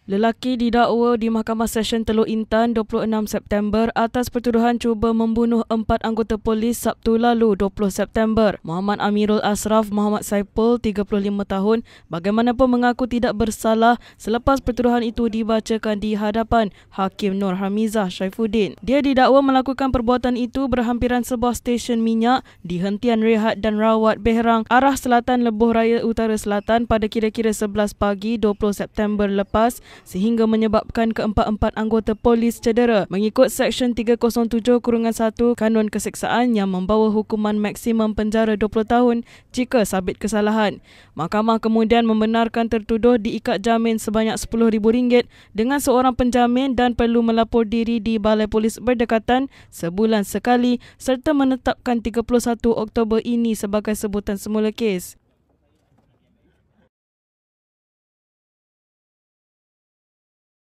Lelaki didakwa di Mahkamah Session Teluk Intan 26 September atas pertuduhan cuba membunuh 4 anggota polis Sabtu lalu 20 September. Muhammad Amirul Asraf Muhammad Saipul, 35 tahun, bagaimanapun mengaku tidak bersalah selepas pertuduhan itu dibacakan di hadapan Hakim Nur Hamizah Saifuddin. Dia didakwa melakukan perbuatan itu berhampiran sebuah stesen minyak di hentian rehat dan rawat Behrang, arah selatan Lebuh Raya Utara Selatan pada kira-kira 11 pagi 20 September lepas, sehingga menyebabkan keempat-empat anggota polis cedera mengikut Seksyen 307-1 Kanun Keseksaan yang membawa hukuman maksimum penjara 20 tahun jika sabit kesalahan. Mahkamah kemudian membenarkan tertuduh diikat jamin sebanyak RM10,000 dengan seorang penjamin dan perlu melapor diri di Balai Polis berdekatan sebulan sekali serta menetapkan 31 Oktober ini sebagai sebutan semula kes.